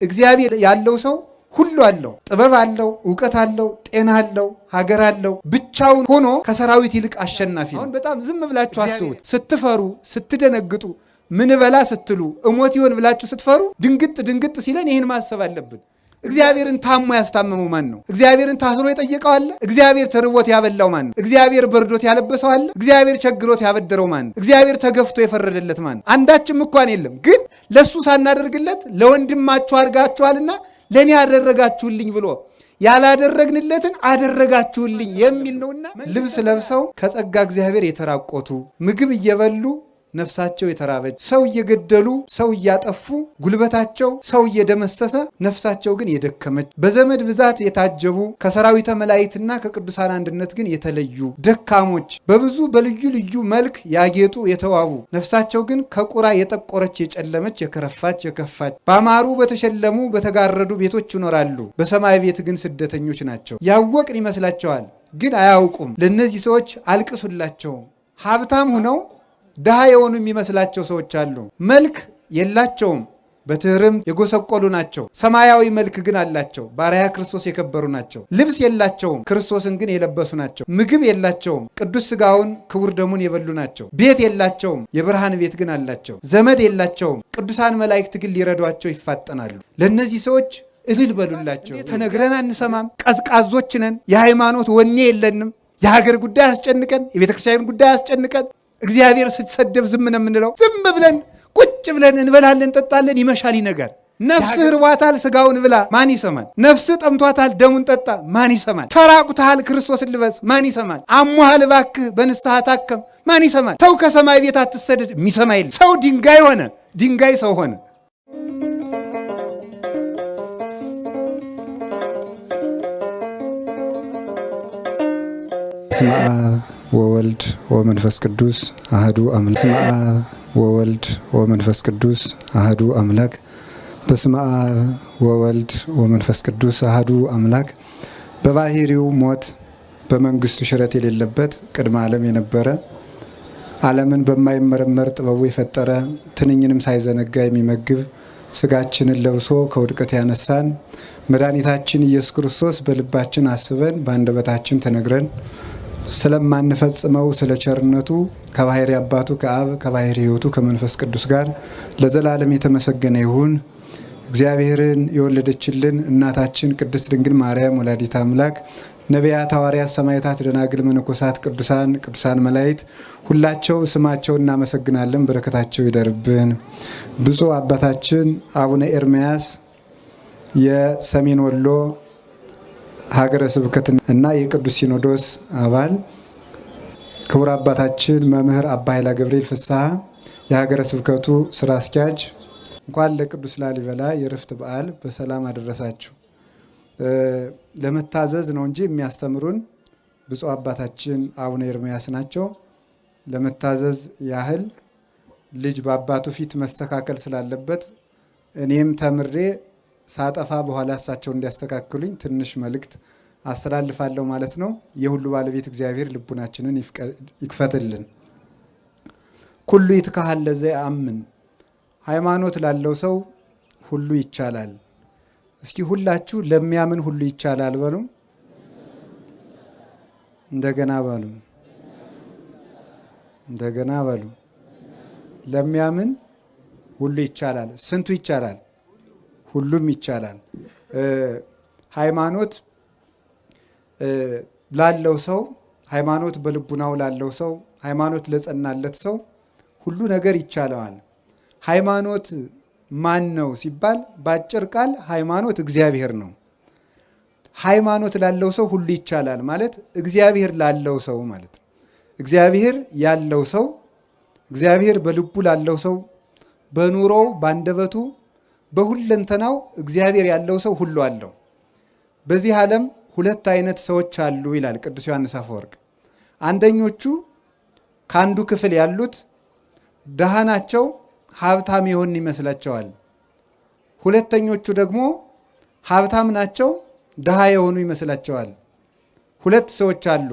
እግዚአብሔር ያለው ሰው ሁሉ አለው። ጥበብ አለው፣ ዕውቀት አለው፣ ጤና አለው፣ ሀገር አለው። ብቻውን ሆኖ ከሰራዊት ይልቅ አሸናፊ ነው። አሁን በጣም ዝም ብላችሁ አስቡት። ስትፈሩ፣ ስትደነግጡ፣ ምን በላ ስትሉ፣ እሞት ይሆን ብላችሁ ስትፈሩ ድንግጥ ሲለን ይህን ማሰብ አለብን። እግዚአብሔርን ታሞ ያስታመመው ማን ነው? እግዚአብሔርን ታስሮ የጠየቀው አለ? እግዚአብሔር ተርቦት ያበላው ማን ነው? እግዚአብሔር በርዶት ያለበሰው አለ? እግዚአብሔር ቸግሮት ያበደረው ማን ነው? እግዚአብሔር ተገፍቶ የፈረደለት ማን ነው? አንዳችም እንኳን የለም። ግን ለሱ ሳናደርግለት ለወንድማችሁ አድርጋችኋልና ለኔ ያደረጋችሁልኝ ብሎ ያላደረግንለትን አደረጋችሁልኝ የሚል ነውና ልብስ ለብሰው ከጸጋ እግዚአብሔር የተራቆቱ ምግብ እየበሉ ነፍሳቸው የተራበች ሰው እየገደሉ ሰው እያጠፉ ጉልበታቸው ሰው እየደመሰሰ ነፍሳቸው ግን የደከመች በዘመድ ብዛት የታጀቡ ከሰራዊተ መላእክትና ከቅዱሳን አንድነት ግን የተለዩ ደካሞች በብዙ በልዩ ልዩ መልክ ያጌጡ የተዋቡ ነፍሳቸው ግን ከቁራ የጠቆረች የጨለመች የከረፋች የከፋች ባማሩ በተሸለሙ በተጋረዱ ቤቶች ይኖራሉ። በሰማይ ቤት ግን ስደተኞች ናቸው። ያወቅን ይመስላቸዋል፣ ግን አያውቁም። ለእነዚህ ሰዎች አልቅሱላቸው። ሀብታም ሁነው ድሃ የሆኑ የሚመስላቸው ሰዎች አሉ። መልክ የላቸውም፣ በትህርም የጎሰቆሉ ናቸው። ሰማያዊ መልክ ግን አላቸው፣ ባሪያ ክርስቶስ የከበሩ ናቸው። ልብስ የላቸውም፣ ክርስቶስን ግን የለበሱ ናቸው። ምግብ የላቸውም፣ ቅዱስ ሥጋውን ክቡር ደሙን የበሉ ናቸው። ቤት የላቸውም፣ የብርሃን ቤት ግን አላቸው። ዘመድ የላቸውም፣ ቅዱሳን መላእክት ግን ሊረዷቸው ይፋጠናሉ። ለእነዚህ ሰዎች እልል በሉላቸው። ተነግረን አንሰማም፣ ቀዝቃዞች ነን፣ የሃይማኖት ወኔ የለንም፣ የሀገር ጉዳይ አስጨንቀን፣ የቤተክርስቲያን ጉዳይ አስጨንቀን እግዚአብሔር ስትሰደብ ዝም ነው የምንለው። ዝም ብለን ቁጭ ብለን እንበላለን፣ ጠጣለን፣ ይመሻል ይነጋል። ነፍስህ ርቧታል፣ ስጋውን ብላ፣ ማን ይሰማል? ነፍስህ ጠምቷታል፣ ደሙን ጠጣ፣ ማን ይሰማል? ተራቁተሃል፣ ክርስቶስን ልበስ፣ ማን ይሰማል? አሞሃል፣ እባክህ በንስሐ ታከም፣ ማን ይሰማል? ተው ከሰማይ ቤት አትሰደድ፣ የሚሰማ የለም። ሰው ድንጋይ ሆነ፣ ድንጋይ ሰው ሆነ። በስመ አብ ወወልድ ወመንፈስ ቅዱስ አህዱ አምላክ። በስመ አብ ወወልድ ወመንፈስ ቅዱስ አህዱ አምላክ። በስመ አብ ወወልድ ወመንፈስ ቅዱስ አህዱ አምላክ። በባህሪው ሞት በመንግስቱ ሽረት የሌለበት ቅድመ ዓለም የነበረ ዓለምን በማይመረመር ጥበቡ የፈጠረ ትንኝንም ሳይዘነጋ የሚመግብ ስጋችንን ለብሶ ከውድቀት ያነሳን መድኃኒታችን ኢየሱስ ክርስቶስ በልባችን አስበን በአንደበታችን ተነግረን ስለማንፈጽመው ስለ ቸርነቱ ከባህሪ አባቱ ከአብ ከባህሪ ሕይወቱ ከመንፈስ ቅዱስ ጋር ለዘላለም የተመሰገነ ይሁን። እግዚአብሔርን የወለደችልን እናታችን ቅድስት ድንግል ማርያም ወላዲተ አምላክ፣ ነቢያት፣ ሐዋርያት፣ ሰማዕታት፣ ደናግል፣ መነኮሳት፣ ቅዱሳን መላእክት ሁላቸው ስማቸውን እናመሰግናለን። በረከታቸው ይደርብን። ብፁዕ አባታችን አቡነ ኤርምያስ የሰሜን ወሎ ሀገረ ስብከት እና የቅዱስ ሲኖዶስ አባል፣ ክቡር አባታችን መምህር አባ ኃይለ ገብርኤል ፍስሐ የሀገረ ስብከቱ ስራ አስኪያጅ፣ እንኳን ለቅዱስ ላሊበላ የዕረፍት በዓል በሰላም አደረሳችሁ። ለመታዘዝ ነው እንጂ የሚያስተምሩን ብፁዕ አባታችን አቡነ ኤርምያስ ናቸው። ለመታዘዝ ያህል ልጅ በአባቱ ፊት መስተካከል ስላለበት እኔም ተምሬ ሳጠፋ በኋላ እሳቸው እንዲያስተካክሉኝ ትንሽ መልእክት አስተላልፋለሁ ማለት ነው። የሁሉ ባለቤት እግዚአብሔር ልቡናችንን ይክፈትልን። ኩሉ ይትካሃል ለዘየአምን፣ ሃይማኖት ላለው ሰው ሁሉ ይቻላል። እስኪ ሁላችሁ ለሚያምን ሁሉ ይቻላል በሉ። እንደገና በሉ። እንደገና በሉ። ለሚያምን ሁሉ ይቻላል። ስንቱ ይቻላል? ሁሉም ይቻላል። ሃይማኖት ላለው ሰው፣ ሃይማኖት በልቡናው ላለው ሰው፣ ሃይማኖት ለጸናለት ሰው ሁሉ ነገር ይቻለዋል። ሃይማኖት ማን ነው ሲባል ባጭር ቃል ሃይማኖት እግዚአብሔር ነው። ሃይማኖት ላለው ሰው ሁሉ ይቻላል ማለት እግዚአብሔር ላለው ሰው ማለት ነው። እግዚአብሔር ያለው ሰው፣ እግዚአብሔር በልቡ ላለው ሰው፣ በኑሮው ባንደበቱ በሁለንተናው እግዚአብሔር ያለው ሰው ሁሉ አለው። በዚህ ዓለም ሁለት አይነት ሰዎች አሉ ይላል ቅዱስ ዮሐንስ አፈወርቅ። አንደኞቹ ከአንዱ ክፍል ያሉት ድሃ ናቸው፣ ሀብታም የሆን ይመስላቸዋል። ሁለተኞቹ ደግሞ ሀብታም ናቸው፣ ድሃ የሆኑ ይመስላቸዋል። ሁለት ሰዎች አሉ።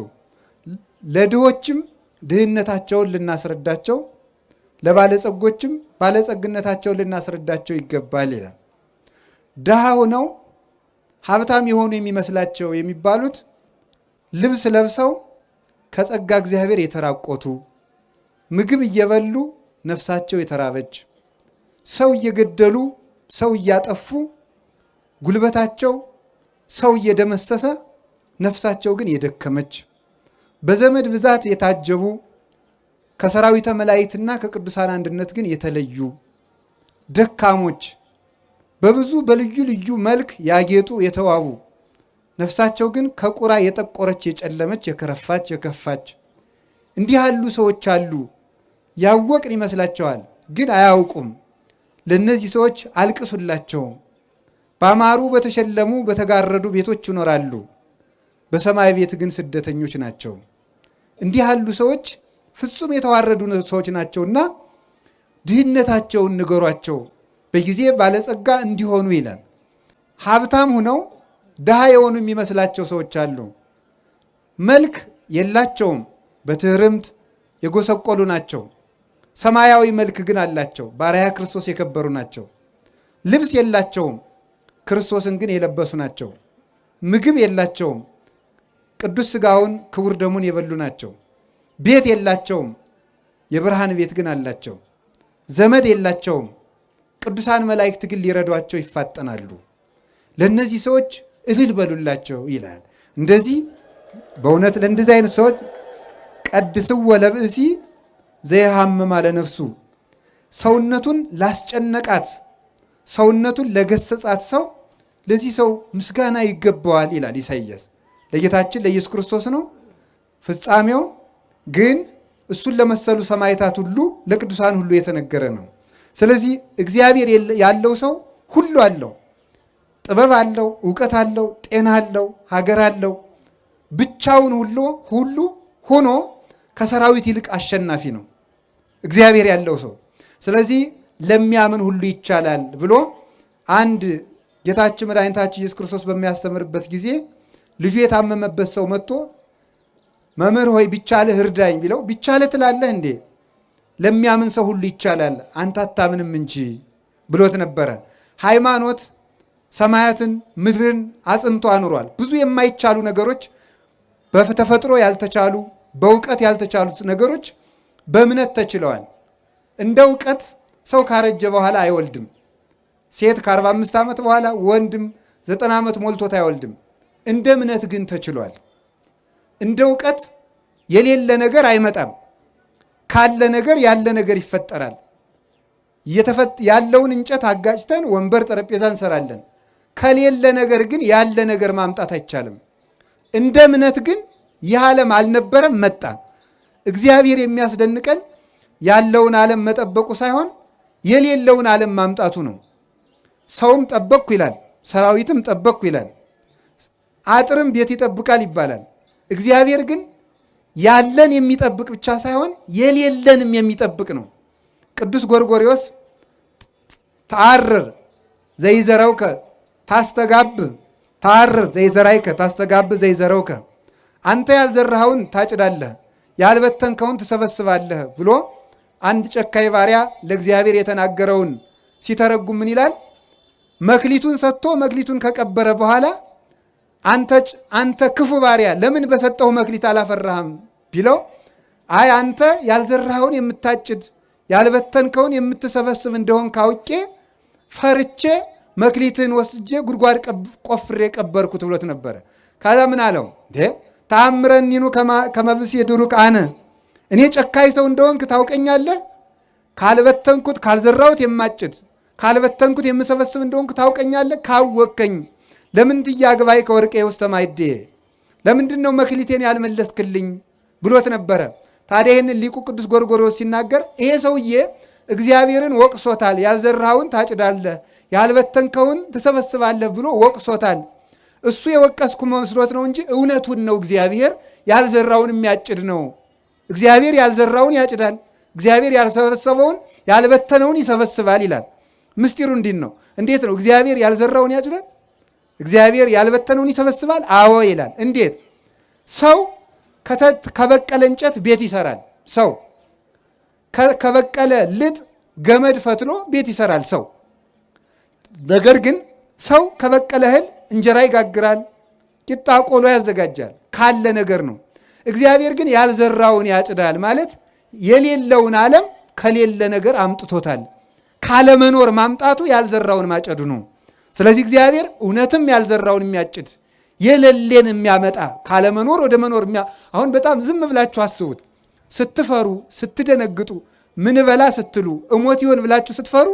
ለድሆችም ድህነታቸውን ልናስረዳቸው፣ ለባለጸጎችም ባለጸግነታቸውን ልናስረዳቸው ይገባል ይላል። ድሃ ሆነው ሀብታም የሆኑ የሚመስላቸው የሚባሉት ልብስ ለብሰው ከጸጋ እግዚአብሔር የተራቆቱ ምግብ እየበሉ ነፍሳቸው የተራበች ሰው እየገደሉ ሰው እያጠፉ ጉልበታቸው ሰው እየደመሰሰ ነፍሳቸው ግን የደከመች በዘመድ ብዛት የታጀቡ ከሰራዊተ መላእክትና ከቅዱሳን አንድነት ግን የተለዩ ደካሞች በብዙ በልዩ ልዩ መልክ ያጌጡ የተዋቡ ነፍሳቸው ግን ከቁራ የጠቆረች የጨለመች የከረፋች የከፋች እንዲህ ያሉ ሰዎች አሉ። ያወቅን ይመስላቸዋል ግን አያውቁም። ለነዚህ ሰዎች አልቅሱላቸው። ባማሩ በተሸለሙ በተጋረዱ ቤቶች ይኖራሉ፣ በሰማይ ቤት ግን ስደተኞች ናቸው። እንዲህ ያሉ ሰዎች ፍጹም የተዋረዱ ሰዎች ናቸውና ድህነታቸውን ንገሯቸው በጊዜ ባለጸጋ እንዲሆኑ ይላል። ሀብታም ሆነው ድሃ የሆኑ የሚመስላቸው ሰዎች አሉ። መልክ የላቸውም፣ በትህርምት የጎሰቆሉ ናቸው። ሰማያዊ መልክ ግን አላቸው፣ በአርአያ ክርስቶስ የከበሩ ናቸው። ልብስ የላቸውም፣ ክርስቶስን ግን የለበሱ ናቸው። ምግብ የላቸውም፣ ቅዱስ ሥጋውን ክቡር ደሙን የበሉ ናቸው። ቤት የላቸውም፣ የብርሃን ቤት ግን አላቸው። ዘመድ የላቸውም፣ ቅዱሳን መላእክት ግን ሊረዷቸው ይፋጠናሉ። ለእነዚህ ሰዎች እልል በሉላቸው ይላል። እንደዚህ በእውነት ለእንደዚህ አይነት ሰዎች ቀድስዎ ለብእሲ ዘይሃምም አለ ነፍሱ፣ ሰውነቱን ላስጨነቃት ሰውነቱን ለገሰጻት ሰው ለዚህ ሰው ምስጋና ይገባዋል ይላል ኢሳይያስ። ለጌታችን ለኢየሱስ ክርስቶስ ነው ፍጻሜው፣ ግን እሱን ለመሰሉ ሰማዕታት ሁሉ ለቅዱሳን ሁሉ የተነገረ ነው። ስለዚህ እግዚአብሔር ያለው ሰው ሁሉ አለው፣ ጥበብ አለው፣ እውቀት አለው፣ ጤና አለው፣ ሀገር አለው። ብቻውን ሁሉ ሆኖ ከሰራዊት ይልቅ አሸናፊ ነው እግዚአብሔር ያለው ሰው። ስለዚህ ለሚያምን ሁሉ ይቻላል ብሎ አንድ ጌታችን መድኃኒታችን ኢየሱስ ክርስቶስ በሚያስተምርበት ጊዜ ልጁ የታመመበት ሰው መጥቶ መምህር ሆይ ቢቻልህ እርዳኝ ቢለው ቢቻልህ ትላለህ እንዴ? ለሚያምን ሰው ሁሉ ይቻላል አንተ አታምንም እንጂ ብሎት ነበረ። ሃይማኖት ሰማያትን ምድርን አጽንቶ አኑሯል። ብዙ የማይቻሉ ነገሮች በተፈጥሮ ያልተቻሉ በእውቀት ያልተቻሉት ነገሮች በእምነት ተችለዋል። እንደ እውቀት ሰው ካረጀ በኋላ አይወልድም። ሴት ከ45 ዓመት በኋላ ወንድም 90 ዓመት ሞልቶት አይወልድም። እንደ እምነት ግን ተችሏል። እንደ እውቀት የሌለ ነገር አይመጣም። ካለ ነገር ያለ ነገር ይፈጠራል። ያለውን እንጨት አጋጭተን ወንበር ጠረጴዛ እንሰራለን። ከሌለ ነገር ግን ያለ ነገር ማምጣት አይቻልም። እንደ እምነት ግን ይህ ዓለም አልነበረም፣ መጣ። እግዚአብሔር የሚያስደንቀን ያለውን ዓለም መጠበቁ ሳይሆን የሌለውን ዓለም ማምጣቱ ነው። ሰውም ጠበቅኩ ይላል፣ ሰራዊትም ጠበቅኩ ይላል፣ አጥርም ቤት ይጠብቃል ይባላል። እግዚአብሔር ግን ያለን የሚጠብቅ ብቻ ሳይሆን የሌለንም የሚጠብቅ ነው። ቅዱስ ጎርጎርዮስ ተአርር ዘይዘረውከ ታስተጋብ ተአርር ዘይዘራይከ ታስተጋብ ዘይዘረውከ፣ አንተ ያልዘራኸውን ታጭዳለህ ያልበተንከውን ትሰበስባለህ ብሎ አንድ ጨካኝ ባሪያ ለእግዚአብሔር የተናገረውን ሲተረጉም ምን ይላል? መክሊቱን ሰጥቶ መክሊቱን ከቀበረ በኋላ አንተ ክፉ ባሪያ ለምን በሰጠው መክሊት አላፈራህም ቢለው፣ አይ አንተ ያልዘራኸውን የምታጭድ ያልበተንከውን የምትሰበስብ እንደሆን ካውቄ ፈርቼ መክሊትን ወስጄ ጉድጓድ ቆፍሬ ቀበርኩት ብሎት ነበረ። ካዛ ምን አለው? ተአምረኒኑ ከመብስ የድሩቅ አነ፣ እኔ ጨካኝ ሰው እንደሆንክ ታውቀኛለህ። ካልበተንኩት ካልዘራሁት የማጭድ ካልበተንኩት የምሰበስብ እንደሆንክ ታውቀኛለህ። ካወቀኝ ለምን ትያግባይ ከወርቄ ውስጥ ማይዴ፣ ለምንድን ነው መክሊቴን ያልመለስክልኝ ብሎት ነበረ። ታዲያ ይህንን ሊቁ ቅዱስ ጎርጎርዮስ ሲናገር ይሄ ሰውዬ እግዚአብሔርን ወቅሶታል። ያልዘራኸውን ታጭዳለህ ያልበተንከውን ትሰበስባለህ ብሎ ወቅሶታል። እሱ የወቀስኩ መስሎት ነው እንጂ እውነቱን ነው። እግዚአብሔር ያልዘራውን የሚያጭድ ነው። እግዚአብሔር ያልዘራውን ያጭዳል፣ እግዚአብሔር ያልሰበሰበውን ያልበተነውን ይሰበስባል ይላል። ምስጢሩ እንዲህ ነው። እንዴት ነው እግዚአብሔር ያልዘራውን ያጭዳል? እግዚአብሔር ያልበተነውን ይሰበስባል? አዎ ይላል። እንዴት? ሰው ከበቀለ እንጨት ቤት ይሰራል። ሰው ከበቀለ ልጥ ገመድ ፈትሎ ቤት ይሰራል ሰው። ነገር ግን ሰው ከበቀለ እህል እንጀራ ይጋግራል፣ ቂጣ ቆሎ ያዘጋጃል፣ ካለ ነገር ነው። እግዚአብሔር ግን ያልዘራውን ያጭዳል ማለት የሌለውን ዓለም ከሌለ ነገር አምጥቶታል። ካለመኖር ማምጣቱ ያልዘራውን ማጨዱ ነው። ስለዚህ እግዚአብሔር እውነትም ያልዘራውን የሚያጭድ የሌለን የሚያመጣ ካለመኖር ወደ መኖር አሁን በጣም ዝም ብላችሁ አስቡት። ስትፈሩ ስትደነግጡ ምን በላ ስትሉ እሞት ይሆን ብላችሁ ስትፈሩ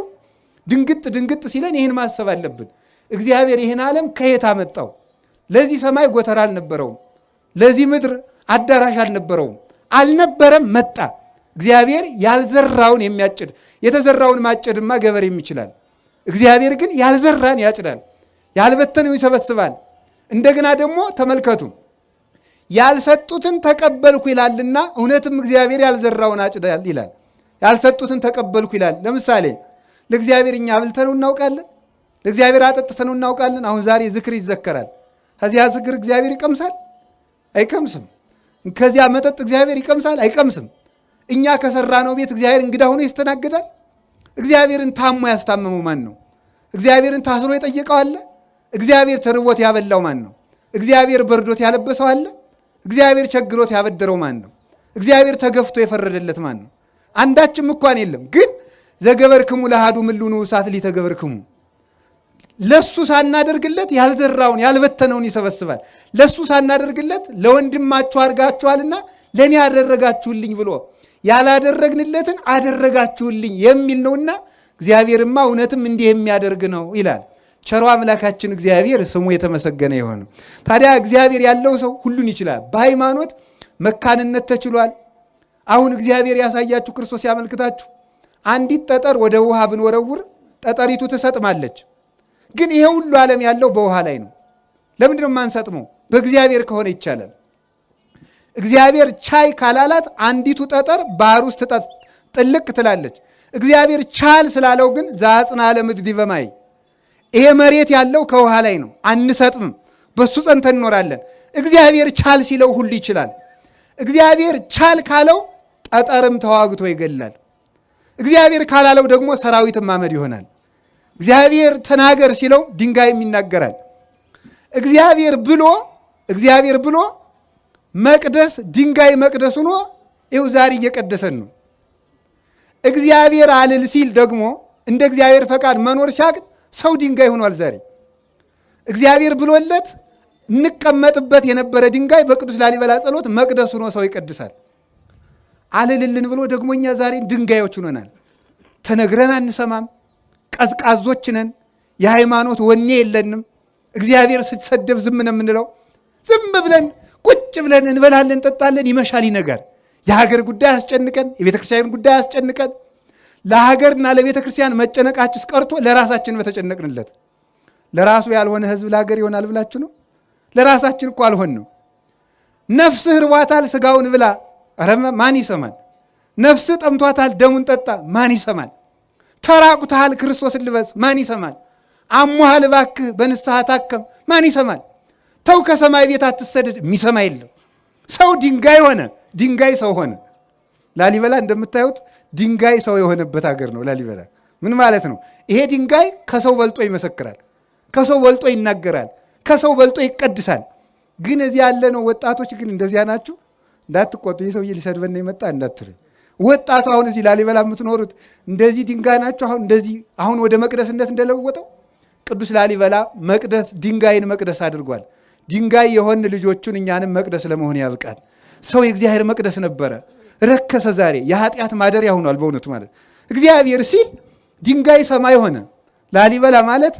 ድንግጥ ሲለን ይህን ማሰብ አለብን። እግዚአብሔር ይህን ዓለም ከየት አመጣው? ለዚህ ሰማይ ጎተራ አልነበረውም። ለዚህ ምድር አዳራሽ አልነበረውም። አልነበረም፣ መጣ። እግዚአብሔር ያልዘራውን የሚያጭድ የተዘራውን ማጨድማ ገበሬም ይችላል። እግዚአብሔር ግን ያልዘራን ያጭዳል፣ ያልበተነው ይሰበስባል። እንደገና ደግሞ ተመልከቱ፣ ያልሰጡትን ተቀበልኩ ይላልና እውነትም እግዚአብሔር ያልዘራውን አጭዳል ይላል። ያልሰጡትን ተቀበልኩ ይላል። ለምሳሌ ለእግዚአብሔር እኛ አብልተነው እናውቃለን? ለእግዚአብሔር አጠጥተነው እናውቃለን? አሁን ዛሬ ዝክር ይዘከራል። ከዚያ ዝክር እግዚአብሔር ይቀምሳል? አይቀምስም። ከዚያ መጠጥ እግዚአብሔር ይቀምሳል? አይቀምስም። እኛ ከሰራነው ቤት እግዚአብሔር እንግዳ ሆኖ ይስተናገዳል? እግዚአብሔርን ታሞ ያስታመመው ማን ነው? እግዚአብሔርን ታስሮ የጠየቀው አለ? እግዚአብሔር ተርቦት ያበላው ማን ነው? እግዚአብሔር በርዶት ያለበሰው አለ? እግዚአብሔር ቸግሮት ያበደረው ማን ነው? እግዚአብሔር ተገፍቶ የፈረደለት ማን ነው? አንዳችም እንኳን የለም። ግን ዘገበርክሙ ለአሐዱ ምሉኑ እሳት ሊተገበርክሙ፣ ለሱ ሳናደርግለት ያልዘራውን ያልበተነውን ይሰበስባል። ለሱ ሳናደርግለት ለወንድማችሁ አድርጋችኋልና ለእኔ ያደረጋችሁልኝ ብሎ ያላደረግንለትን አደረጋችሁልኝ የሚል ነውና እግዚአብሔርማ እውነትም እንዲህ የሚያደርግ ነው ይላል። ቸሮ አምላካችን እግዚአብሔር ስሙ የተመሰገነ ይሁን። ታዲያ እግዚአብሔር ያለው ሰው ሁሉን ይችላል። በሃይማኖት መካንነት ተችሏል። አሁን እግዚአብሔር ያሳያችሁ ክርስቶስ ያመልክታችሁ። አንዲት ጠጠር ወደ ውሃ ብንወረውር ጠጠሪቱ ትሰጥማለች። ግን ይሄ ሁሉ ዓለም ያለው በውሃ ላይ ነው። ለምንድን ነው የማንሰጥመው? በእግዚአብሔር ከሆነ ይቻላል። እግዚአብሔር ቻይ ካላላት አንዲቱ ጠጠር ባህር ውስጥ ጥልቅ ትላለች። እግዚአብሔር ቻል ስላለው ግን ዘአጽንዐ ለምድር ዲበ ማይ፣ ይሄ መሬት ያለው ከውሃ ላይ ነው፣ አንሰጥምም፣ በሱ ጸንተን እንኖራለን። እግዚአብሔር ቻል ሲለው ሁሉ ይችላል። እግዚአብሔር ቻል ካለው ጠጠርም ተዋግቶ ይገላል። እግዚአብሔር ካላለው ደግሞ ሰራዊትም ማመድ ይሆናል። እግዚአብሔር ተናገር ሲለው ድንጋይም ይናገራል። እግዚአብሔር ብሎ መቅደስ ድንጋይ መቅደስ ሆኖ ይኸው ዛሬ እየቀደሰን ነው። እግዚአብሔር አልል ሲል ደግሞ እንደ እግዚአብሔር ፈቃድ መኖር ሲያቅድ ሰው ድንጋይ ሆኗል። ዛሬ እግዚአብሔር ብሎለት እንቀመጥበት የነበረ ድንጋይ በቅዱስ ላሊበላ ጸሎት መቅደስ ሆኖ ሰው ይቀድሳል። አልልልን ብሎ ደግሞ እኛ ዛሬ ድንጋዮች ሆነናል። ተነግረን አንሰማም፣ ቀዝቃዞች ነን፣ የሃይማኖት ወኔ የለንም። እግዚአብሔር ስትሰደብ ዝም ነው የምንለው። ዝም ብለን ቁጭ ብለን እንበላለን፣ እንጠጣለን፣ ይመሻል ይነጋል። የሀገር ጉዳይ አስጨንቀን፣ የቤተ ክርስቲያን ጉዳይ አስጨንቀን፣ ለሀገርና ለቤተ ክርስቲያን መጨነቃችስ ቀርቶ ለራሳችን በተጨነቅንለት። ለራሱ ያልሆነ ህዝብ ለሀገር ይሆናል ብላችሁ ነው? ለራሳችን እኮ አልሆንም። ነፍስህ ርቧታል፣ ስጋውን ብላ፣ ኧረ ማን ይሰማል? ነፍስህ ጠምቷታል፣ ደሙን ጠጣ፣ ማን ይሰማል? ተራቁተሃል፣ ክርስቶስን ልበስ፣ ማን ይሰማል? አሞሃል፣ እባክህ በንስሐ ታከም፣ ማን ይሰማል? ተው ከሰማይ ቤት አትሰደድ፣ የሚሰማ የለም። ሰው ድንጋይ ሆነ፣ ድንጋይ ሰው ሆነ። ላሊበላ እንደምታዩት ድንጋይ ሰው የሆነበት ሀገር ነው ላሊበላ። ምን ማለት ነው? ይሄ ድንጋይ ከሰው በልጦ ይመሰክራል፣ ከሰው በልጦ ይናገራል፣ ከሰው በልጦ ይቀድሳል። ግን እዚህ ያለ ነው ወጣቶች ግን እንደዚያ ናችሁ። እንዳትቆጡ፣ ይህ ሰውዬ ሊሰድበን የመጣ እንዳትል። ወጣቱ አሁን እዚህ ላሊበላ የምትኖሩት እንደዚህ ድንጋይ ናችሁ። አሁን ወደ መቅደስነት እንደለወጠው ቅዱስ ላሊበላ መቅደስ ድንጋይን መቅደስ አድርጓል። ድንጋይ የሆን ልጆቹን እኛንም መቅደስ ለመሆን ያብቃል። ሰው የእግዚአብሔር መቅደስ ነበረ፣ ረከሰ። ዛሬ የኃጢአት ማደሪያ ሆኗል። በእውነቱ ማለት እግዚአብሔር ሲል ድንጋይ ሰማይ ሆነ። ላሊበላ ማለት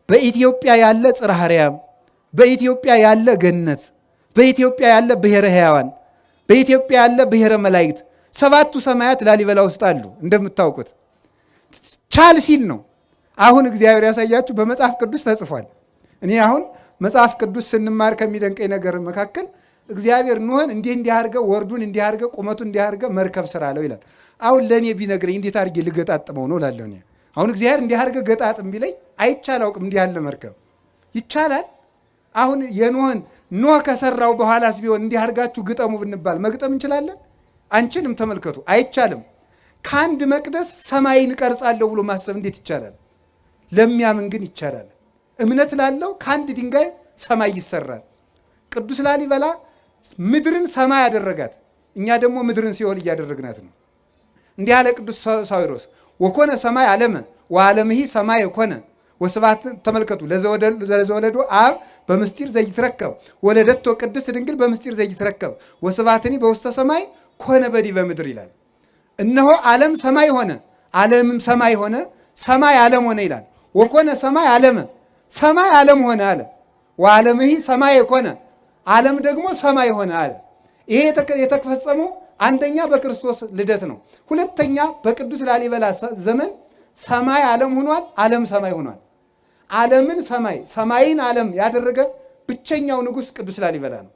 በኢትዮጵያ ያለ ጽርሐ አርያም፣ በኢትዮጵያ ያለ ገነት፣ በኢትዮጵያ ያለ ብሔረ ሕያዋን፣ በኢትዮጵያ ያለ ብሔረ መላእክት፣ ሰባቱ ሰማያት ላሊበላ ውስጥ አሉ። እንደምታውቁት ቻል ሲል ነው። አሁን እግዚአብሔር ያሳያችሁ በመጽሐፍ ቅዱስ ተጽፏል። እኔ አሁን መጽሐፍ ቅዱስ ስንማር ከሚደንቀኝ ነገር መካከል እግዚአብሔር ኖህን እንዲህ አድርገህ ወርዱን እንዲህ አድርገህ ቁመቱን እንዲህ አድርገህ መርከብ ስራ አለው ይላል። አሁን ለእኔ ቢነግረኝ እንዴት አድርጌ ልገጣጥመው ነው እላለሁ። አሁን እግዚአብሔር እንዲህ አድርገህ ገጣጥም ቢለኝ አይቻል አውቅም። እንዲህ ያለ መርከብ ይቻላል? አሁን የኖህን ኖህ ከሰራው በኋላስ ቢሆን እንዲህ አድርጋችሁ ግጠሙ ብንባል መግጠም እንችላለን? አንችልም። ተመልከቱ፣ አይቻልም። ከአንድ መቅደስ ሰማይን እቀርጻለሁ ብሎ ማሰብ እንዴት ይቻላል? ለሚያምን ግን ይቻላል። እምነት ላለው ከአንድ ድንጋይ ሰማይ ይሰራል። ቅዱስ ላሊበላ ምድርን ሰማይ ያደረጋት፣ እኛ ደግሞ ምድርን ሲኦል እያደረግናት ነው። እንዲህ ያለ ቅዱስ ሳዊሮስ ወኮነ ሰማይ ዓለመ ወዓለምሂ ሰማይ ኮነ ወስብሐት ተመልከቱ ለዘወለዶ አብ በምስጢር ዘይትረከብ ወለደቶ ቅድስት ድንግል በምስጢር ዘይትረከብ ወስብሐትኒ በውስተ ሰማይ ኮነ በዲበ ምድር ይላል። እነሆ ዓለም ሰማይ ሆነ፣ ዓለምም ሰማይ ሆነ፣ ሰማይ ዓለም ሆነ ይላል። ወኮነ ሰማይ ዓለመ ሰማይ ዓለም ሆነ አለ። ወዓለምሂ ሰማይ ኮነ ዓለም ደግሞ ሰማይ ሆነ አለ። ይሄ የተፈጸመው አንደኛ በክርስቶስ ልደት ነው። ሁለተኛ በቅዱስ ላሊበላ ዘመን ሰማይ ዓለም ሆኗል፣ ዓለም ሰማይ ሆኗል። ዓለምን ሰማይ ሰማይን ዓለም ያደረገ ብቸኛው ንጉሥ ቅዱስ ላሊበላ ነው።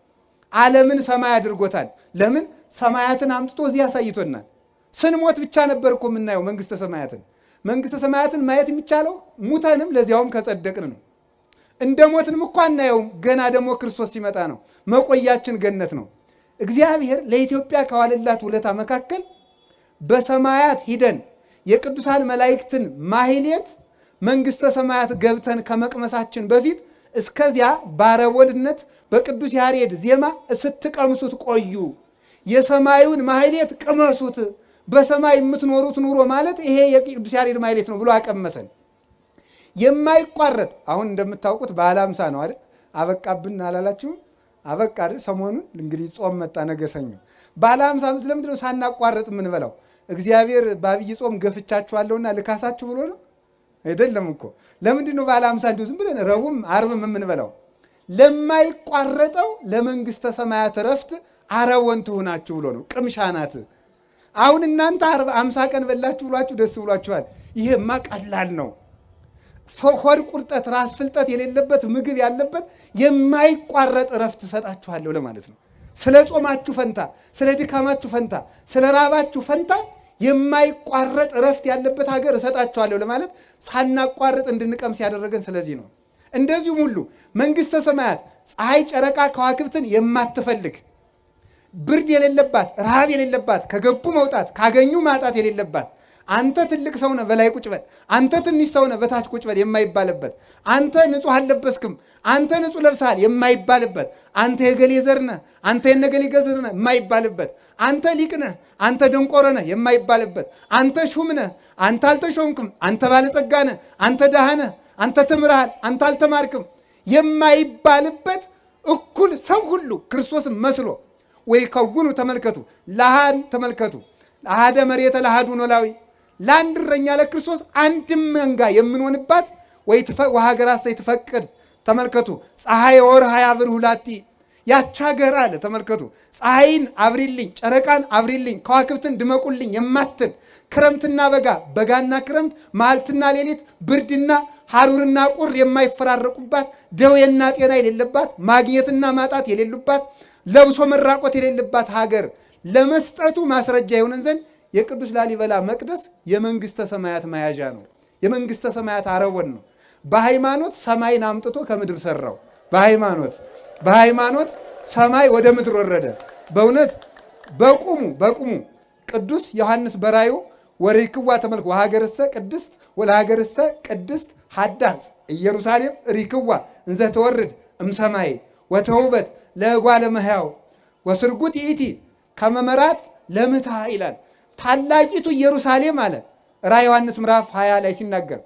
ዓለምን ሰማይ አድርጎታል። ለምን? ሰማያትን አምጥቶ እዚህ ያሳይቶናል። ስንሞት ብቻ ነበር እኮ የምናየው መንግስተ ሰማያትን። መንግስተ ሰማያትን ማየት የሚቻለው ሙተንም ለዚያውም ከጸደቅን ነው። እንደ ሞትንም እኮ አናየውም። ገና ደግሞ ክርስቶስ ሲመጣ ነው። መቆያችን ገነት ነው። እግዚአብሔር ለኢትዮጵያ ከዋለላት ውለታ መካከል በሰማያት ሂደን የቅዱሳን መላእክትን ማህሌት መንግስተ ሰማያት ገብተን ከመቅመሳችን በፊት እስከዚያ ባረቦልነት በቅዱስ ያሬድ ዜማ ስትቀምሱት ቆዩ፣ የሰማዩን ማህሌት ቅመሱት፣ በሰማይ የምትኖሩት ኑሮ ማለት ይሄ የቅዱስ ያሬድ ማህሌት ነው ብሎ አቀመሰን። የማይቋረጥ አሁን እንደምታውቁት በዓለ ሃምሳ ነው አይደል? አበቃብን አላላችሁም? አበቃ አይደል? ሰሞኑን እንግዲህ ጾም መጣ፣ ነገ ሰኞ በዓለ ሃምሳ ለምንድን ነው ሳናቋረጥ የምንበላው? እግዚአብሔር በአብይ ጾም ገፍቻችኋለሁና ልካሳችሁ ብሎ ነው አይደለም እኮ። ለምንድን ነው በዓለ ሃምሳ እንዲሁ ዝም ብለን ረቡዕም ዓርብም የምንበላው? ለማይቋረጠው ለመንግስተ ሰማያት ረፍት አረወን ትሁናችሁ ብሎ ነው። ቅምሻ ናት። አሁን እናንተ 50 ቀን በላችሁ ብሏችሁ ደስ ብሏችኋል። ይሄማ ቀላል ነው። ሆድ ቁርጠት፣ ራስ ፍልጠት የሌለበት ምግብ ያለበት የማይቋረጥ ረፍት እሰጣችኋለሁ ለማለት ነው። ስለ ጾማችሁ ፈንታ፣ ስለ ድካማችሁ ፈንታ፣ ስለ ራባችሁ ፈንታ የማይቋረጥ ረፍት ያለበት ሀገር እሰጣችኋለሁ ለማለት ሳናቋርጥ እንድንቀምስ ያደረገን ስለዚህ ነው። እንደዚሁም ሁሉ መንግስተ ሰማያት ፀሐይ፣ ጨረቃ፣ ከዋክብትን የማትፈልግ ብርድ የሌለባት፣ ረሃብ የሌለባት፣ ከገቡ መውጣት ካገኙ ማጣት የሌለባት፣ አንተ ትልቅ ሰው ነህ በላይ ቁጭ በል፣ አንተ ትንሽ ሰው ነህ በታች ቁጭ በል የማይባልበት፣ አንተ ንጹህ አልለበስክም፣ አንተ ንጹህ ለብሰሃል የማይባልበት፣ አንተ የገሌ ዘር ነህ፣ አንተ የነገሌ ዘር ነህ የማይባልበት፣ አንተ ሊቅ ነህ፣ አንተ ደንቆሮ ነህ የማይባልበት፣ አንተ ሹም ነህ፣ አንተ አልተሾምክም፣ አንተ ባለጸጋ ነህ፣ አንተ ድሃ ነህ፣ አንተ ተምረሃል፣ አንተ አልተማርክም የማይባልበት እኩል ሰው ሁሉ ክርስቶስን መስሎ ወይ ከውኑ ተመልከቱ ለሃን ተመልከቱ ለሃደ መሬተ ለሃዱ ኖላዊ ለአንድ እረኛ ለክርስቶስ አንድም መንጋ የምንሆንባት ወይ ወሀገራት ዘይትፈቅድ ተመልከቱ ፀሐይ ወርሃ ያብርሁ ላቲ ያች ሀገር አለ ተመልከቱ ፀሐይን አብሪልኝ ጨረቃን አብሪልኝ ከዋክብትን ድመቁልኝ የማትል ክረምትና በጋ በጋና ክረምት ማልትና ሌሊት ብርድና ሐሩርና ቁር የማይፈራረቁባት ደዌና ጤና የሌለባት ማግኘትና ማጣት የሌሉባት ለብሶ መራቆት የሌለባት ሀገር ለመስጠቱ ማስረጃ ይሆነን ዘንድ የቅዱስ ላሊበላ መቅደስ የመንግስተ ሰማያት መያዣ ነው። የመንግስተ ሰማያት አረወን ነው። በሃይማኖት ሰማይን አምጥቶ ከምድር ሰራው። በሃይማኖት ሰማይ ወደ ምድር ወረደ። በእውነት በቁሙ ቅዱስ ዮሐንስ በራዩ ወሪክዋ ተመልክ ወሀገርሰ ቅድስት ወለሀገርሰ ቅድስት ሀዳስ ኢየሩሳሌም ሪክዋ እንዘ ተወርድ እምሰማይ ወተውበት ለጓለ መሕያው ወስርጉት ይእቲ ከመመራት ለምታ ይላል። ታላቂቱ ኢየሩሳሌም አለ ራዕየ ዮሐንስ ምዕራፍ 20 ላይ ሲናገር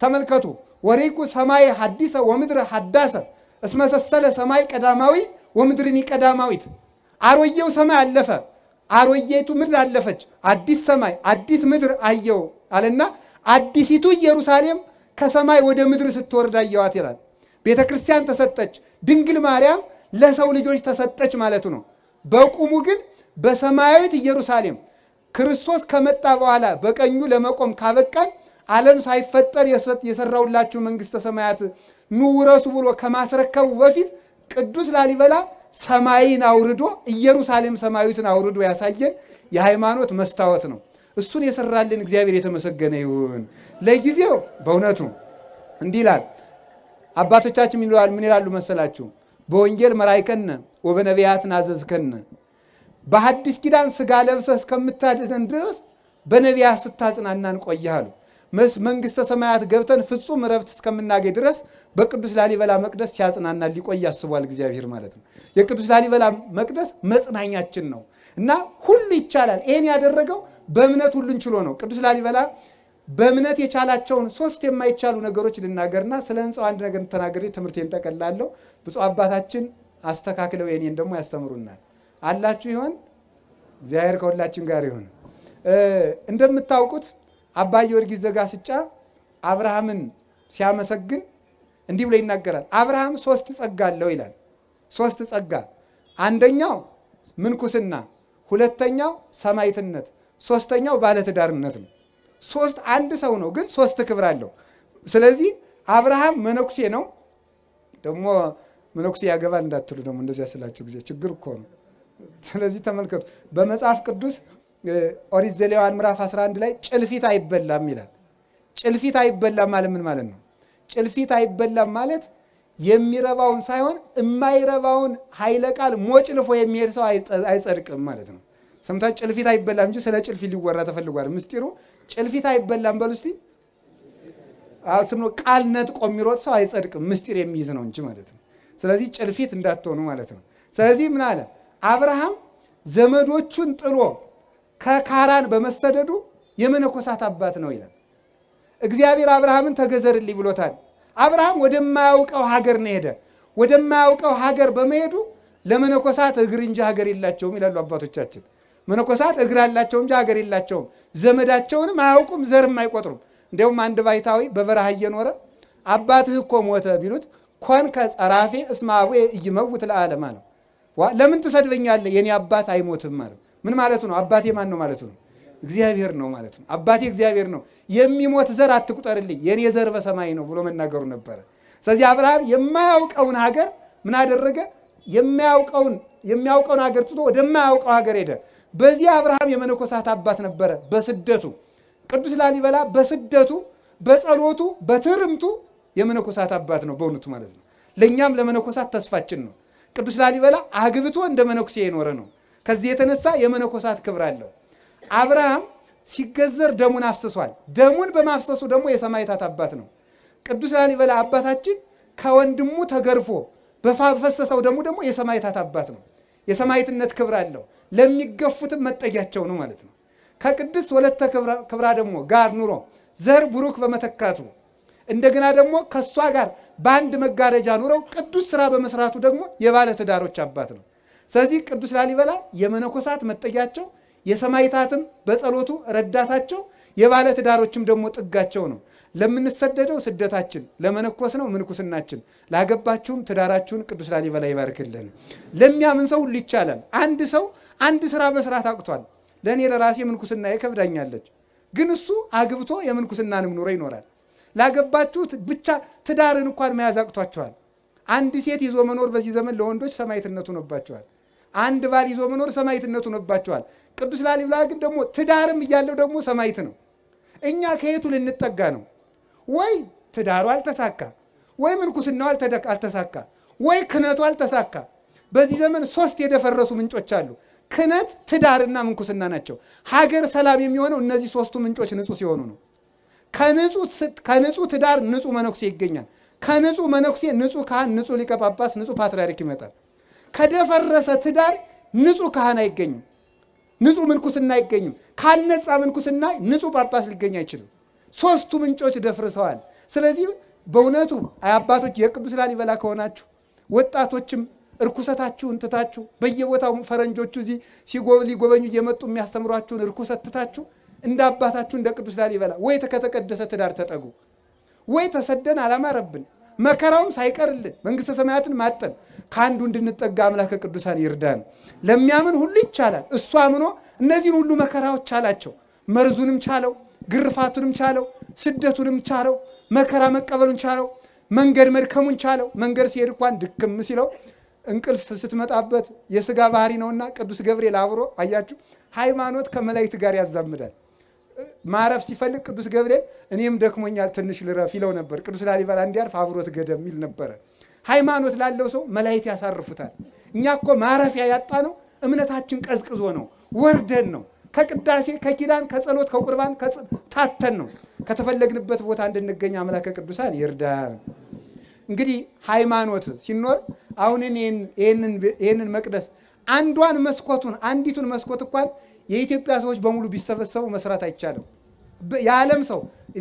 ተመልከቱ። ወሪኩ ሰማይ ሐዲሰ ወምድር ሐዳሰ እስመሰሰለ ሰማይ ቀዳማዊ ወምድርኒ ቀዳማዊት። አሮየው ሰማይ አለፈ፣ አሮየቱ ምድር አለፈች፣ አዲስ ሰማይ አዲስ ምድር አየው አለና አዲሲቱ ኢየሩሳሌም ከሰማይ ወደ ምድር ስትወርድ አየዋት ይላል። ቤተ ክርስቲያን ተሰጠች፣ ድንግል ማርያም ለሰው ልጆች ተሰጠች ማለቱ ነው። በቁሙ ግን በሰማያዊት ኢየሩሳሌም ክርስቶስ ከመጣ በኋላ በቀኙ ለመቆም ካበቃን ዓለም ሳይፈጠር የሰራውላችሁ መንግስተ ሰማያት ኑ ውረሱ ብሎ ከማስረከቡ በፊት ቅዱስ ላሊበላ ሰማይን አውርዶ ኢየሩሳሌም ሰማያዊትን አውርዶ ያሳየን የሃይማኖት መስታወት ነው። እሱን የሰራልን እግዚአብሔር የተመሰገነ ይሁን። ለጊዜው በእውነቱ እንዲህ ይላል አባቶቻችን ምን ይላሉ መሰላችሁ? በወንጌል መራይከነ ወበነቢያት ናዘዝከነ። በሐዲስ ኪዳን ስጋ ለብሰህ እስከምታድነን ድረስ በነቢያት ስታጽናናን ቆየህ አሉ። መንግስተ ሰማያት ገብተን ፍጹም ረፍት እስከምናገኝ ድረስ በቅዱስ ላሊበላ መቅደስ ሲያጽናና ሊቆይ ያስቧል እግዚአብሔር ማለት ነው። የቅዱስ ላሊበላ መቅደስ መጽናኛችን ነው እና ሁሉ ይቻላል። ይሄን ያደረገው በእምነት ሁሉን ችሎ ነው። ቅዱስ ላሊበላ በእምነት የቻላቸውን 3 የማይቻሉ ነገሮች ልናገርና ስለ ህንፃው አንድ ነገር ተናግሬ ትምህርቴን ጠቀላለሁ። ብፁዕ አባታችን አስተካክለው የኔን ደግሞ ያስተምሩናል። አላችሁ ይሆን? እግዚአብሔር ከሁላችን ጋር ይሁን። እንደምታውቁት አባ ጊዮርጊስ ዘጋስጫ አብርሃምን ሲያመሰግን እንዲህ ብሎ ይናገራል። አብርሃም 3 ጸጋ አለው ይላል። 3 ጸጋ፣ አንደኛው ምንኩስና፣ ሁለተኛው ሰማዕትነት፣ ሶስተኛው ባለትዳርነት ነው። 3 አንድ ሰው ነው፣ ግን 3 ክብር አለው። ስለዚህ አብርሃም መነኩሴ ነው። ደግሞ መነኩሴ ያገባል እንዳትሉ ደግሞ እንደዚያ ስላችሁ ጊዜ ችግር እኮ ነው። ስለዚህ ተመልከቱ፣ በመጽሐፍ ቅዱስ ኦሪት ዘሌዋውያን ምዕራፍ 11 ላይ ጭልፊት አይበላም ይላል። ጭልፊት አይበላም ማለት ምን ማለት ነው? ጭልፊት አይበላም ማለት የሚረባውን ሳይሆን የማይረባውን ኃይለ ቃል ሞጭልፎ የሚሄድ ሰው አይጸድቅም ማለት ነው። ሰምታችሁ? ጭልፊት አይበላም እንጂ ስለ ጭልፊት ሊወራ ተፈልጓል። ምስጢሩ ጭልፊት አይበላም በሉ እስቲ። አሁን ቃል ነጥቆ የሚሮጥ ሰው አይጸድቅም፣ ምስጢር የሚይዝ ነው እንጂ ማለት ነው። ስለዚህ ጭልፊት እንዳትሆኑ ማለት ነው። ስለዚህ ምን አለ? አብርሃም ዘመዶቹን ጥሎ ከካራን በመሰደዱ የመነኮሳት አባት ነው ይላል። እግዚአብሔር አብርሃምን ተገዘርልኝ ብሎታል። አብርሃም ወደማያውቀው ሀገር ነው ሄደ። ወደማያውቀው ሀገር በመሄዱ ለመነኮሳት እግር እንጂ ሀገር የላቸውም ይላሉ አባቶቻችን። መነኮሳት እግር አላቸው እንጂ ሀገር የላቸውም። ዘመዳቸውንም አያውቁም፣ ዘርም አይቆጥሩም። እንዲያውም አንድ ባይታዊ በበረሃ እየኖረ አባትህ እኮ ሞተ ቢሉት ኮንከ ጸራፌ እስመ አቡየ ኢይመውት ለዓለመ ነው። ለምን ትሰድበኛለህ? የኔ አባት አይሞትም ማለት ምን ማለቱ ነው? አባቴ ማን ነው ማለቱ ነው? እግዚአብሔር ነው ማለት ነው። አባቴ እግዚአብሔር ነው። የሚሞት ዘር አትቁጠርልኝ፣ የኔ ዘር በሰማይ ነው ብሎ መናገሩ ነበረ። ስለዚህ አብርሃም የማያውቀውን ሀገር ምን አደረገ? የሚያውቀውን ሀገር ትቶ ወደማያውቀው ሀገር ሄደ። በዚህ አብርሃም የመነኮሳት አባት ነበረ። በስደቱ ቅዱስ ላሊበላ በስደቱ በጸሎቱ በትርምቱ የመነኮሳት አባት ነው በእውነቱ ማለት ነው። ለእኛም ለመነኮሳት ተስፋችን ነው። ቅዱስ ላሊበላ አግብቶ እንደ መነኩሴ የኖረ ነው። ከዚህ የተነሳ የመነኮሳት ክብር አለው። አብርሃም ሲገዘር ደሙን አፍስሷል። ደሙን በማፍሰሱ ደግሞ የሰማዕታት አባት ነው። ቅዱስ ላሊበላ አባታችን ከወንድሙ ተገርፎ በፈሰሰው ደሙ ደግሞ የሰማዕታት አባት ነው። የሰማዕትነት ክብር አለው። ለሚገፉትም መጠጊያቸው ነው ማለት ነው። ከቅድስት ወለተ ክብራ ደግሞ ጋር ኑሮ ዘር ቡሩክ በመተካቱ እንደገና ደግሞ ከሷ ጋር በአንድ መጋረጃ ኑረው ቅዱስ ስራ በመስራቱ ደግሞ የባለ ትዳሮች አባት ነው። ስለዚህ ቅዱስ ላሊበላ የመነኮሳት መጠጊያቸው፣ የሰማዕታትም በጸሎቱ ረዳታቸው፣ የባለ ትዳሮችም ደግሞ ጥጋቸው ነው። ለምንሰደደው ስደታችን፣ ለመነኮስ ነው ምንኩስናችን። ላገባችሁም ትዳራችሁን ቅዱስ ላሊበላ ይባርክልን። ለሚያምን ሰው ሁሉ ይቻላል። አንድ ሰው አንድ ስራ መስራት አቅቷል። ለእኔ ለራሴ ምንኩስና ይከብዳኛለች፣ ግን እሱ አግብቶ የምንኩስናንም ኑሮ ይኖራል። ላገባችሁት ብቻ ትዳርን እንኳን መያዝ አቅቷቸዋል። አንድ ሴት ይዞ መኖር በዚህ ዘመን ለወንዶች ሰማዕትነቱ ሆኖባቸዋል። አንድ ባል ይዞ መኖር ሰማዕትነቱ ሆኖባቸዋል። ቅዱስ ላሊበላ ግን ደግሞ ትዳርም እያለው ደግሞ ሰማዕት ነው። እኛ ከየቱ ልንጠጋ ነው? ወይ ትዳሩ አልተሳካ፣ ወይ ምንኩስናው አልተሳካ፣ ወይ ክህነቱ አልተሳካ። በዚህ ዘመን 3 የደፈረሱ ምንጮች አሉ። ክህነት፣ ትዳርና ምንኩስና ናቸው። ሀገር ሰላም የሚሆነው እነዚህ 3ቱ ምንጮች ንጹህ ሲሆኑ ነው። ከንጹህ ትዳር ንጹህ መነኩሴ ይገኛል። ከንጹህ መነኩሴ ንጹህ ካህን፣ ንጹህ ሊቀ ጳጳስ፣ ንጹህ ፓትርያርክ ይመጣል። ከደፈረሰ ትዳር ንጹህ ካህን አይገኝም፣ ንጹህ ምንኩስና አይገኝም። ካልነጻ ምንኩስና ንጹህ ጳጳስ ሊገኝ አይችልም። 3ቱ ምንጮች ደፍርሰዋል። ስለዚህ በእውነቱ አባቶች የቅዱስ ላሊበላ ከሆናችሁ ወጣቶችም እርኩሰታችሁን ትታችሁ በየቦታው ፈረንጆቹ እዚህ ሊጎበኙ እየመጡ የሚያስተምሯችሁን እርኩሰት ትታችሁ እንደ አባታችሁ እንደ ቅዱስ ላሊበላ ወይ ከተቀደሰ ትዳር ተጠጉ። ወይ ተሰደን አላማረብን መከራውም ሳይቀርልን መንግስተ ሰማያትን ማጠን ከአንዱ እንድንጠጋ አምላከ ቅዱሳን ይርዳን። ለሚያምን ሁሉ ይቻላል። እሱ አምኖ እነዚህን ሁሉ መከራዎች ቻላቸው። መርዙንም ቻለው፣ ግርፋቱንም ቻለው፣ ስደቱንም ቻለው፣ መከራ መቀበሉን ቻለው፣ መንገድ መድከሙን ቻለው። መንገድ ሲሄድ እንኳን ድክም ሲለው እንቅልፍ ስትመጣበት የስጋ ባህሪ ነውና ቅዱስ ገብርኤል አብሮ አያችሁ፣ ሃይማኖት ከመላእክት ጋር ያዛምዳል። ማረፍ ሲፈልግ ቅዱስ ገብርኤል እኔም ደክሞኛል ትንሽ ልረፍ ይለው ነበር። ቅዱስ ላሊበላ እንዲያርፍ አብሮት ገደም ይል ነበረ። ሃይማኖት ላለው ሰው መላእክት ያሳርፉታል። እኛ እኮ ማረፊያ ያጣ ነው እምነታችን ቀዝቅዞ ነው፣ ወርደን ነው። ከቅዳሴ ከኪዳን ከጸሎት ከቁርባን ታተን ነው። ከተፈለግንበት ቦታ እንድንገኝ አምላከ ቅዱሳን ይርዳን። እንግዲህ ሃይማኖት ሲኖር አሁን ይሄንን መቅደስ አንዲቱን መስኮት እንኳን የኢትዮጵያ ሰዎች በሙሉ ቢሰበሰቡ መስራት አይቻልም። የዓለም ሰው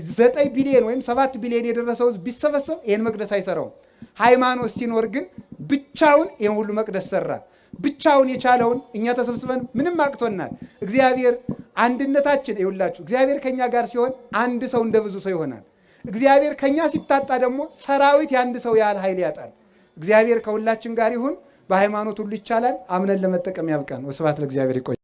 9 ቢሊዮን ወይም 7 ቢሊዮን የደረሰው ቢሰበሰብ ይሄን መቅደስ አይሰራውም። ሃይማኖት ሲኖር ግን ብቻውን ይሄን ሁሉ መቅደስ ሰራ። ብቻውን የቻለውን እኛ ተሰብስበን ምንም አቅቶናል። እግዚአብሔር አንድነታችን ይውላችሁ። እግዚአብሔር ከኛ ጋር ሲሆን አንድ ሰው እንደ ብዙ ሰው ይሆናል። እግዚአብሔር ከኛ ሲታጣ ደግሞ ሰራዊት የአንድ ሰው ያህል ኃይል ያጣል። እግዚአብሔር ከሁላችን ጋር ይሁን። በሃይማኖት ሁሉ ይቻላል። አምነን ለመጠቀም ያብቃን። ወስብሐት ለእግዚአብሔር። ይቆይ